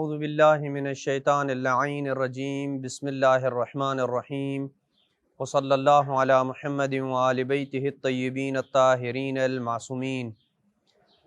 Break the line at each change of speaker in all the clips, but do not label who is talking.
اعوذ باللہ من الشیطان اللعین الرجیم بسم اللہ الرحمن الرحیم وصلی اللہ علی محمد وآل بیتہ الطیبین الطاہرین المعصومین۔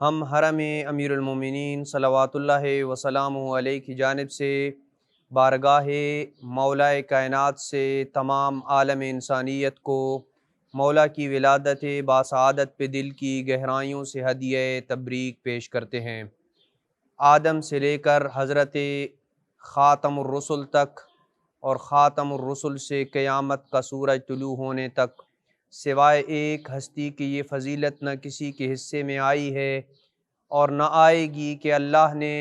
ہم حرم امیر المومنین صلوات اللہ وسلامہ علیہ کی جانب سے بارگاہ مولا کائنات سے تمام عالم انسانیت کو مولا کی ولادت باسعادت پہ دل کی گہرائیوں سے ہدیہ تبریک پیش کرتے ہیں۔ آدم سے لے کر حضرت خاتم الرسل تک اور خاتم الرسل سے قیامت کا سورج طلوع ہونے تک سوائے ایک ہستی کی یہ فضیلت نہ کسی کے حصے میں آئی ہے اور نہ آئے گی کہ اللہ نے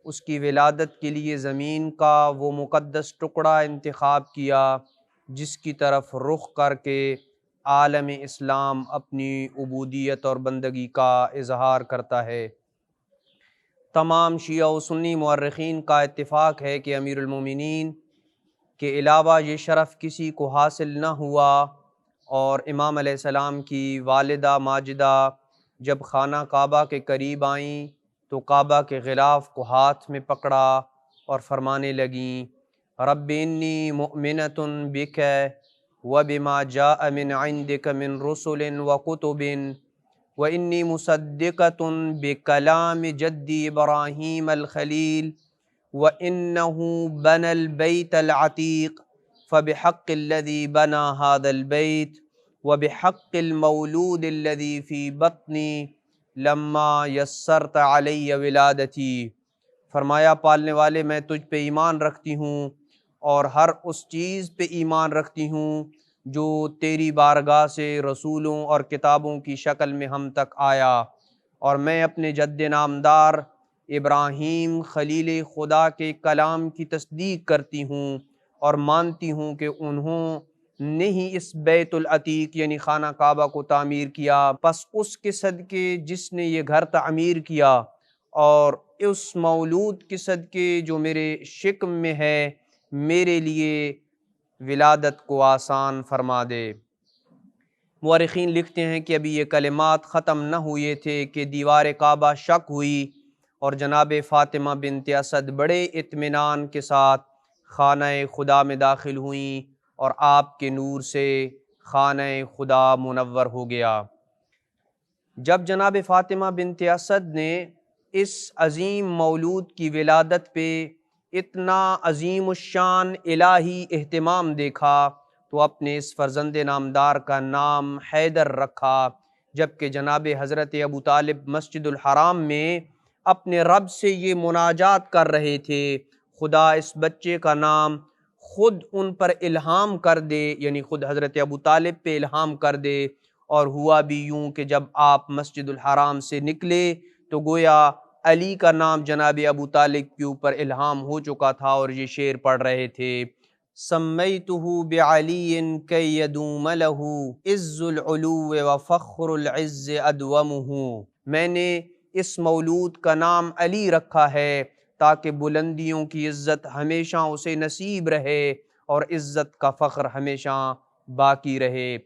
اس کی ولادت کے لیے زمین کا وہ مقدس ٹکڑا انتخاب کیا جس کی طرف رخ کر کے عالم اسلام اپنی عبودیت اور بندگی کا اظہار کرتا ہے۔ تمام شیعہ و سنی مورخین کا اتفاق ہے کہ امیر المومنین کے علاوہ یہ شرف کسی کو حاصل نہ ہوا، اور امام علیہ السلام کی والدہ ماجدہ جب خانہ کعبہ کے قریب آئیں تو کعبہ کے غلاف کو ہاتھ میں پکڑا اور فرمانے لگیں، رب انی مؤمنۃ بک وبما جاء من عندک من رسل وکتب وإنی مصدقۃ بکلام جدی ابراہیم الخلیل وإنہ بنى البیت العتیق فبحق الذی بنى هذا البیت وبحق المولود الذی فی بطنی لما یسرت علی ولادتی۔ فرمایا پالنے والے میں تجھ پہ ایمان رکھتی ہوں اور ہر اس چیز پہ ایمان رکھتی ہوں جو تیری بارگاہ سے رسولوں اور کتابوں کی شکل میں ہم تک آیا، اور میں اپنے جد نامدار ابراہیم خلیل خدا کے کلام کی تصدیق کرتی ہوں اور مانتی ہوں کہ انہوں نے ہی اس بیت العتیق یعنی خانہ کعبہ کو تعمیر کیا، پس اس کے صدقے جس نے یہ گھر تعمیر کیا اور اس مولود کے صدقے جو میرے شکم میں ہے میرے لیے ولادت کو آسان فرما دے۔ مورخین لکھتے ہیں کہ ابھی یہ کلمات ختم نہ ہوئے تھے کہ دیوار کعبہ شق ہوئی اور جناب فاطمہ بنت اسد بڑے اطمینان کے ساتھ خانہ خدا میں داخل ہوئیں اور آپ کے نور سے خانہ خدا منور ہو گیا۔ جب جناب فاطمہ بنت اسد نے اس عظیم مولود کی ولادت پہ اتنا عظیم الشان الہی اہتمام دیکھا تو اپنے اس فرزند نامدار کا نام حیدر رکھا، جبکہ جناب حضرت ابو طالب مسجد الحرام میں اپنے رب سے یہ مناجات کر رہے تھے، خدا اس بچے کا نام خود ان پر الہام کر دے، یعنی خود حضرت ابو طالب پہ الہام کر دے۔ اور ہوا بھی یوں کہ جب آپ مسجد الحرام سے نکلے تو گویا علی کا نام جناب ابو طالب کے اوپر الہام ہو چکا تھا اور یہ شعر پڑھ رہے تھے، سمیتہ بعلی کی یدوم لہ عز العلو وفخر العز ادومہ، میں نے اس مولود کا نام علی رکھا ہے تاکہ بلندیوں کی عزت ہمیشہ اسے نصیب رہے اور عزت کا فخر ہمیشہ باقی رہے۔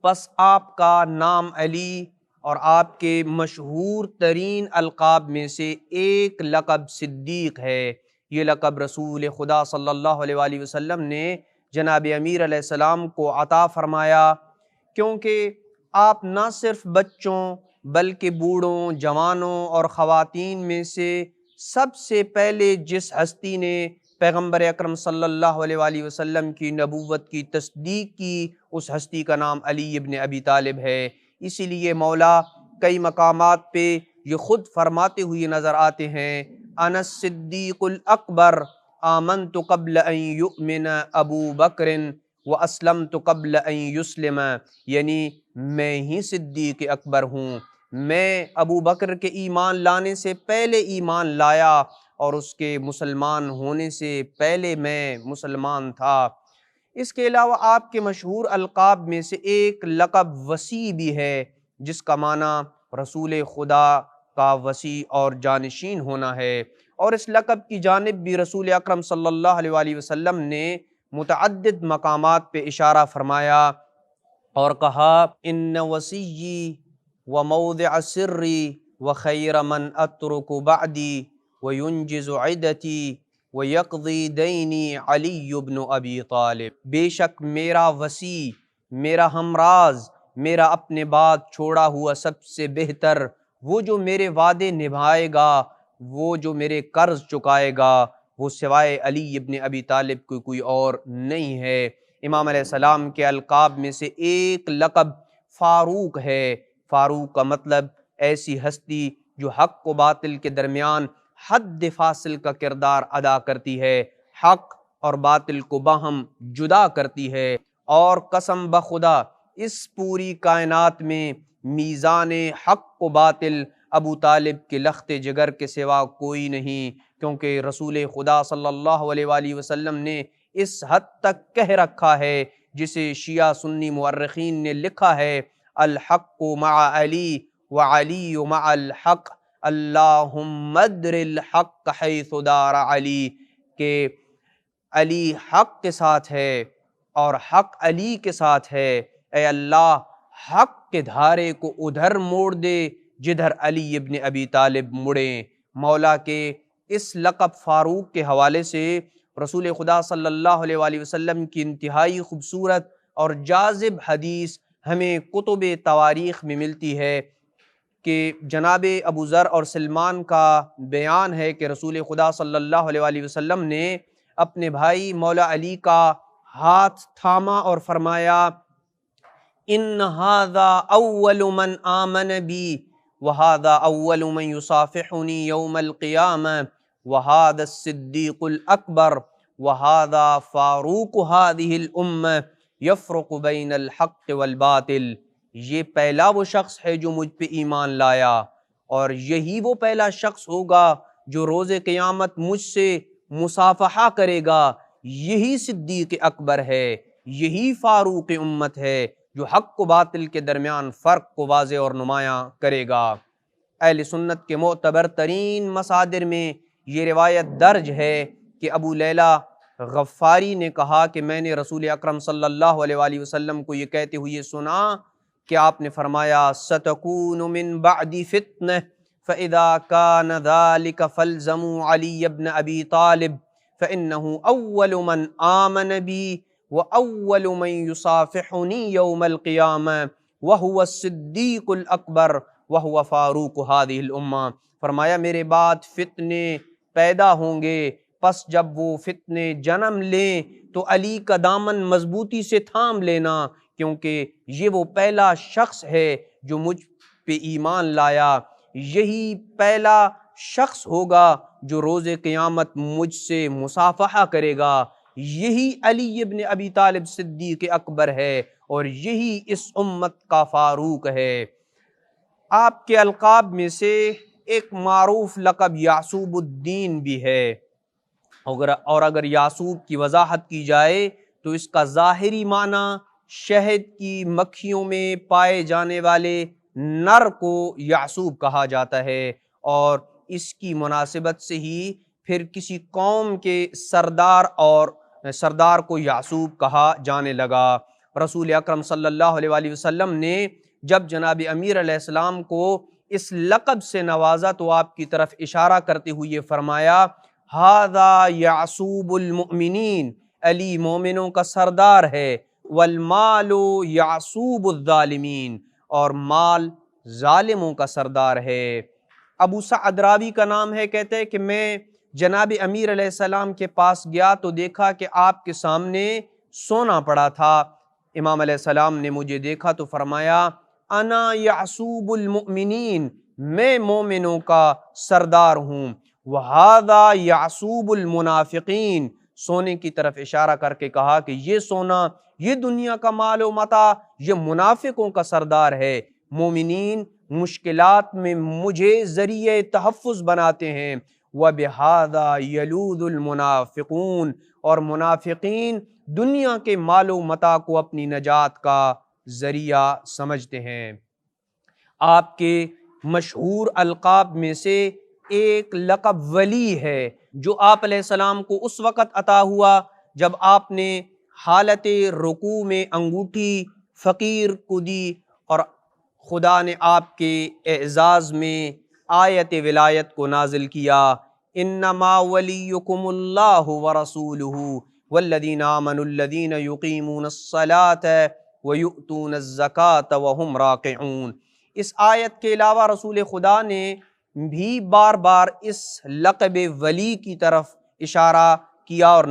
پس آپ کا نام علی اور آپ کے مشہور ترین القاب میں سے ایک لقب صدیق ہے۔ یہ لقب رسول خدا صلی اللہ علیہ وآلہ وسلم نے جناب امیر علیہ السلام کو عطا فرمایا، کیونکہ آپ نہ صرف بچوں بلکہ بوڑھوں، جوانوں اور خواتین میں سے سب سے پہلے جس ہستی نے پیغمبر اکرم صلی اللہ علیہ وآلہ وسلم کی نبوت کی تصدیق کی، اس ہستی کا نام علی ابن ابی طالب ہے۔ اسی لیے مولا کئی مقامات پہ یہ خود فرماتے ہوئے نظر آتے ہیں، انا الصدیق الاکبر آمنت قبل ان یؤمن ابو بکر واسلمت قبل ان یسلم، یعنی میں ہی صدیق اکبر ہوں، میں ابو بکر کے ایمان لانے سے پہلے ایمان لایا اور اس کے مسلمان ہونے سے پہلے میں مسلمان تھا۔ اس کے علاوہ آپ کے مشہور القاب میں سے ایک لقب وسیع بھی ہے، جس کا معنی رسول خدا کا وسیع اور جانشین ہونا ہے، اور اس لقب کی جانب بھی رسول اکرم صلی اللہ علیہ وآلہ وسلم نے متعدد مقامات پہ اشارہ فرمایا اور کہا، ان وسیّی وموضع سری وخیر من اترک بعدی وینجز عدتی ویقضی دینی علی بن ابی طالب۔ بے شک میرا وسیع، میرا ہمراز، میرا اپنے بعد چھوڑا ہوا سب سے بہتر، وہ جو میرے وعدے نبھائے گا، وہ جو میرے قرض چکائے گا، وہ سوائے علی ابن ابی طالب کو کوئی اور نہیں ہے۔ امام علیہ السلام کے القاب میں سے ایک لقب فاروق ہے۔ فاروق کا مطلب ایسی ہستی جو حق و باطل کے درمیان حد فاصل کا کردار ادا کرتی ہے، حق اور باطل کو باہم جدا کرتی ہے۔ اور قسم بخدا اس پوری کائنات میں میزان حق و باطل ابو طالب کے لخت جگر کے سوا کوئی نہیں، کیونکہ رسول خدا صلی اللہ علیہ وآلہ وسلم نے اس حد تک کہہ رکھا ہے، جسے شیعہ سنی مورخین نے لکھا ہے، الحق مع علی وعلی مع الحق اللہم ادر الحق حیث دار علی، کہ علی حق کے ساتھ ہے اور حق علی کے ساتھ ہے، اے اللہ حق کے دھارے کو ادھر موڑ دے جدھر علی ابن ابی طالب مڑیں۔ مولا کے اس لقب فاروق کے حوالے سے رسول خدا صلی اللہ علیہ وآلہ وسلم کی انتہائی خوبصورت اور جاذب حدیث ہمیں کتب تواریخ میں ملتی ہے کہ جناب ابو ذر اور سلمان کا بیان ہے کہ رسول خدا صلی اللہ علیہ وآلہ وسلم نے اپنے بھائی مولا علی کا ہاتھ تھاما اور فرمایا، ان ھذا اول من آمن بی وھذا اول من یصافحنی یوم القیامہ وھذا الصدیق الاکبر وھذا فاروق ھذہ الامہ یفرق بین الحق والباطل۔ یہ پہلا وہ شخص ہے جو مجھ پہ ایمان لایا، اور یہی وہ پہلا شخص ہوگا جو روز قیامت مجھ سے مصافحہ کرے گا۔ یہی صدیق اکبر ہے، یہی فاروق امت ہے جو حق و باطل کے درمیان فرق کو واضح اور نمایاں کرے گا۔ اہل سنت کے معتبر ترین مصادر میں یہ روایت درج ہے کہ ابو لیلہ غفاری نے کہا کہ میں نے رسول اکرم صلی اللہ علیہ وآلہ وسلم کو یہ کہتے ہوئے سنا کہ آپ نے فرمایا، سَتَكُونُ مِن بَعْدِ فِتْنَةٍ فَإِذَا كَانَ ذَلِكَ فَالْزَمُوا عَلِيَّ بْنَ أَبِي طَالِبٍ فَإِنَّهُ أَوَّلُ مَنْ آمَنَ بِي وَأَوَّلُ مَنْ يُصَافِحُنِي يَوْمَ الْقِيَامَةِ وَهُوَ الصِّدِّيقُ الْأَكْبَرُ وَهُوَ فَارُوقُ هَذِهِ الْأُمَّةِ۔ فرمایا میرے بعد فتنے پیدا ہوں گے، پس جب وہ فتنے جنم لیں تو علی کا دامن مضبوطی سے تھام لینا، کیونکہ یہ وہ پہلا شخص ہے جو مجھ پہ ایمان لایا، یہی پہلا شخص ہوگا جو روز قیامت مجھ سے مصافحہ کرے گا، یہی علی ابن ابی طالب صدیق اکبر ہے اور یہی اس امت کا فاروق ہے۔ آپ کے القاب میں سے ایک معروف لقب یعصوب الدین بھی ہے، اور اگر یعصوب کی وضاحت کی جائے تو اس کا ظاہری معنی شہد کی مکھیوں میں پائے جانے والے نر کو یعصوب کہا جاتا ہے، اور اس کی مناسبت سے ہی پھر کسی قوم کے سردار کو یعصوب کہا جانے لگا۔ رسول اکرم صلی اللہ علیہ وآلہ وسلم نے جب جناب امیر علیہ السلام کو اس لقب سے نوازا تو آپ کی طرف اشارہ کرتے ہوئے فرمایا، ھذا یعصوب المؤمنین، علی مومنوں کا سردار ہے، والمال یعصوب الظالمین، اور مال ظالموں کا سردار ہے۔ ابو سعد راوی کا نام ہے، کہتے ہیں کہ میں جناب امیر علیہ السلام کے پاس گیا تو دیکھا کہ آپ کے سامنے سونا پڑا تھا۔ امام علیہ السلام نے مجھے دیکھا تو فرمایا، انا یعصوب المؤمنین، میں مومنوں کا سردار ہوں، وَهَذَا یعصوب المنافقین، سونے کی طرف اشارہ کر کے کہا کہ یہ سونا، یہ دنیا کا مال و متاع، یہ منافقوں کا سردار ہے۔ مومنین مشکلات میں مجھے ذریعہ تحفظ بناتے ہیں، وَبِهَذَا يَلُوذُ الْمُنَافِقُونَ، اور منافقین دنیا کے مال و متاع کو اپنی نجات کا ذریعہ سمجھتے ہیں۔ آپ کے مشہور القاب میں سے ایک لقب ولی ہے، جو آپ علیہ السلام کو اس وقت عطا ہوا جب آپ نے حالت رکوع میں انگوٹھی فقیر کو دی اور خدا نے آپ کے اعزاز میں آیت ولایت کو نازل کیا، انما ولیکم اللہ ورسولہ والذین آمنوا الذین یقیمون الصلاة ویؤتون الزکاة وہم راکعون۔ اس آیت کے علاوہ رسول خدا نے بھی بار بار اس لقب ولی کی طرف اشارہ کیا اور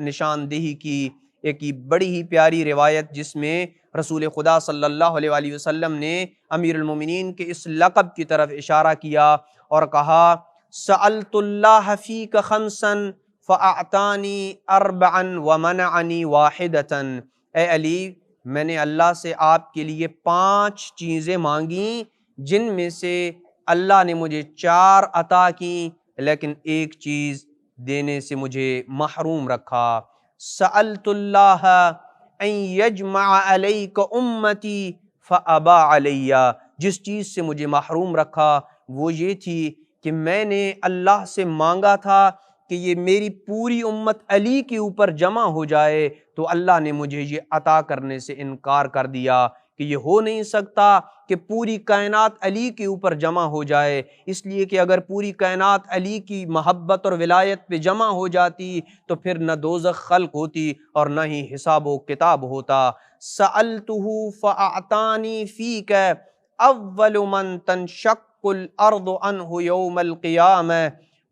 نشاندہی کی۔ ایک بڑی ہی پیاری روایت جس میں رسول خدا صلی اللہ علیہ وآلہ وسلم نے امیر المومنین کے اس لقب کی طرف اشارہ کیا اور کہا سألت اللہ فیک خمسا فأعطانی اربعا ومنعنی واحدتا۔ اے علی، میں نے اللہ سے آپ کے لیے 5 چیزیں مانگیں جن میں سے اللہ نے مجھے 4 عطا کی لیکن ایک چیز دینے سے مجھے محروم رکھا۔ سألت اللہ ان یجمع علیک امتی فابا علی۔ جس چیز سے مجھے محروم رکھا وہ یہ تھی کہ میں نے اللہ سے مانگا تھا کہ یہ میری پوری امت علی کے اوپر جمع ہو جائے، تو اللہ نے مجھے یہ عطا کرنے سے انکار کر دیا کہ یہ ہو نہیں سکتا کہ پوری کائنات علی کے اوپر جمع ہو جائے، اس لیے کہ اگر پوری کائنات علی کی محبت اور ولایت پہ جمع ہو جاتی تو پھر نہ دوزخ خلق ہوتی اور نہ ہی حساب و کتاب ہوتا۔ سألتہ فأعطانی فیک اول من تنشق الارض عنہ یوم القیامہ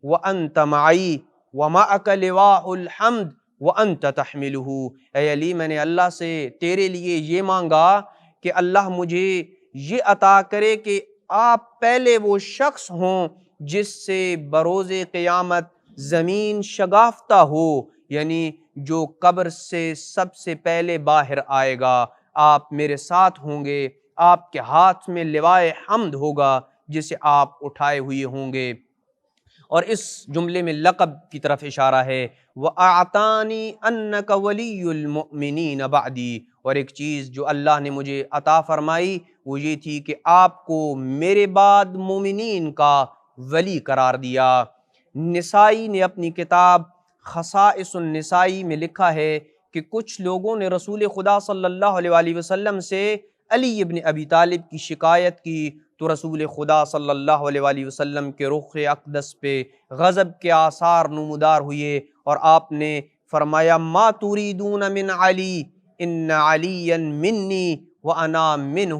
وانت معی ومعک لواء الحمد وانت تحملہ۔ اے علی، میں نے اللہ سے تیرے لیے یہ مانگا کہ اللہ مجھے یہ عطا کرے کہ آپ پہلے وہ شخص ہوں جس سے بروز قیامت زمین شگافتہ ہو، یعنی جو قبر سے سب سے پہلے باہر آئے گا، آپ میرے ساتھ ہوں گے، آپ کے ہاتھ میں لوائے حمد ہوگا جسے آپ اٹھائے ہوئے ہوں گے۔ اور اس جملے میں لقب کی طرف اشارہ ہے وَأَعْطَانِي أَنَّكَ وَلِيُّ الْمُؤْمِنِينَ بَعْدِي۔ اور ایک چیز جو اللہ نے مجھے عطا فرمائی وہ یہ تھی کہ آپ کو میرے بعد مومنین کا ولی قرار دیا۔ نسائی نے اپنی کتاب خصائص النسائی میں لکھا ہے کہ کچھ لوگوں نے رسول خدا صلی اللہ علیہ وآلہ وسلم سے علی ابن ابی طالب کی شکایت کی تو رسول خدا صلی اللہ علیہ وآلہ وسلم کے رخ اقدس پہ غضب کے آثار نمودار ہوئے اور آپ نے فرمایا ما تريدون من علی ان علیا منی وانا منہ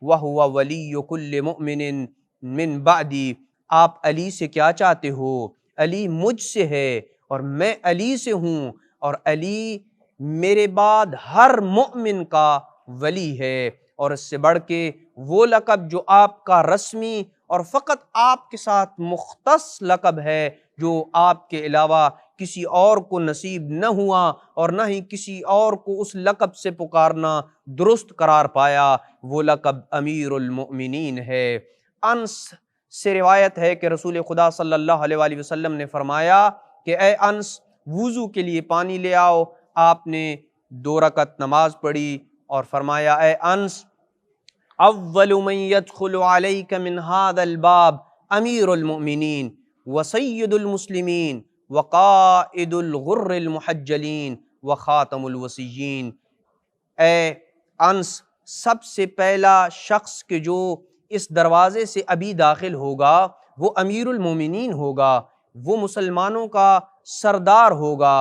وہو ولی کل مؤمن من بعدی۔ آپ علی سے کیا چاہتے ہو؟ علی مجھ سے ہے اور میں علی سے ہوں، اور علی میرے بعد ہر مؤمن کا ولی ہے۔ اور اس سے بڑھ کے وہ لقب جو آپ کا رسمی اور فقط آپ کے ساتھ مختص لقب ہے، جو آپ کے علاوہ کسی اور کو نصیب نہ ہوا اور نہ ہی کسی اور کو اس لقب سے پکارنا درست قرار پایا، وہ لقب امیر المؤمنین ہے۔ انس سے روایت ہے کہ رسول خدا صلی اللہ علیہ وآلہ وسلم نے فرمایا کہ اے انس، وضو کے لیے پانی لے آؤ۔ آپ نے 2 رکعت نماز پڑھی اور فرمایا اے انس، اول من يدخل عليك من هذا الباب امیر المؤمنین وسید المسلمین وقائد الغر المحجلین وخاتم الوصیین۔ اے انس، سب سے پہلا شخص کہ جو اس دروازے سے ابھی داخل ہوگا وہ امیر المومنین ہوگا، وہ مسلمانوں کا سردار ہوگا،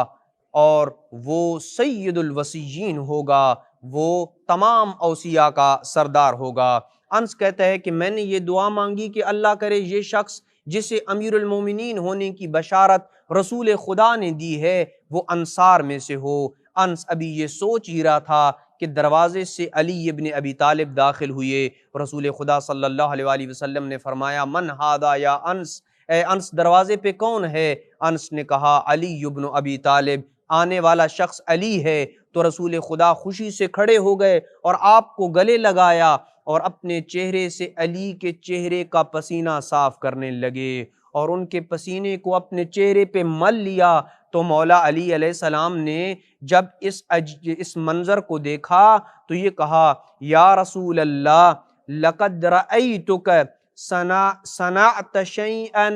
اور وہ سید الوصیین ہوگا، وہ تمام اوصیاء کا سردار ہوگا۔ انس کہتا ہے کہ میں نے یہ دعا مانگی کہ اللہ کرے یہ شخص جسے امیر المومنین ہونے کی بشارت رسول خدا نے دی ہے وہ انصار میں سے ہو۔ انس ابھی یہ سوچ ہی رہا تھا کہ دروازے سے علی ابن ابی طالب داخل ہوئے، رسول خدا صلی اللہ علیہ وآلہ وسلم نے فرمایا من ہذا یا انس، اے انس دروازے پہ کون ہے؟ انس نے کہا علی ابن ابی طالب، آنے والا شخص علی ہے۔ تو رسول خدا خوشی سے کھڑے ہو گئے اور آپ کو گلے لگایا اور اپنے چہرے سے علی کے چہرے کا پسینہ صاف کرنے لگے اور ان کے پسینے کو اپنے چہرے پہ مل لیا۔ تو مولا علی علیہ السلام نے جب اس منظر کو دیکھا تو یہ کہا یا رسول اللہ لقد رأیتک صنعت شیئا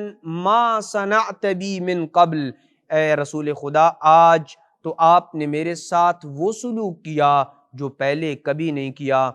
ما صنعت بی من قبل۔ اے رسول خدا، آج تو آپ نے میرے ساتھ وہ سلوک کیا جو پہلے کبھی نہیں کیا۔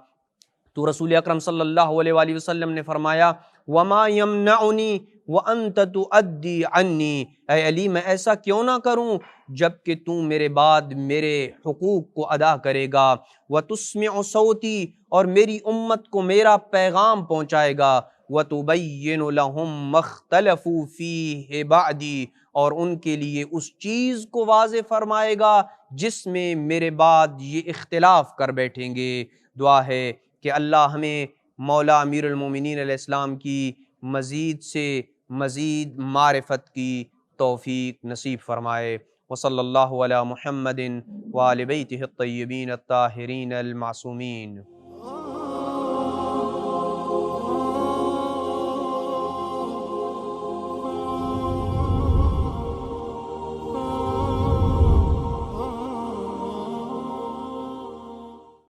تو رسول اکرم صلی اللہ علیہ وآلہ وسلم نے فرمایا وما یمنعنی وَأَنْتَ تُؤَدِّي عَنِّي، اے علی میں ایسا کیوں نہ کروں جب کہ تو میرے بعد میرے حقوق کو ادا کرے گا، وَتُسْمِعُ صَوْتِي، اور میری امت کو میرا پیغام پہنچائے گا، وَتُبَيِّنُ لَهُم مَا اخْتَلَفُوا فِيهِ بَعْدِي، اور ان کے لیے اس چیز کو واضح فرمائے گا جس میں میرے بعد یہ اختلاف کر بیٹھیں گے۔ دعا ہے کہ اللہ ہمیں مولا امیر المومنین علیہ السلام کی مزید سے مزید معرفت کی توفیق نصیب فرمائے۔ وصلی اللہ علی محمد وآل بیتہ الطیبین الطاہرین المعصومین۔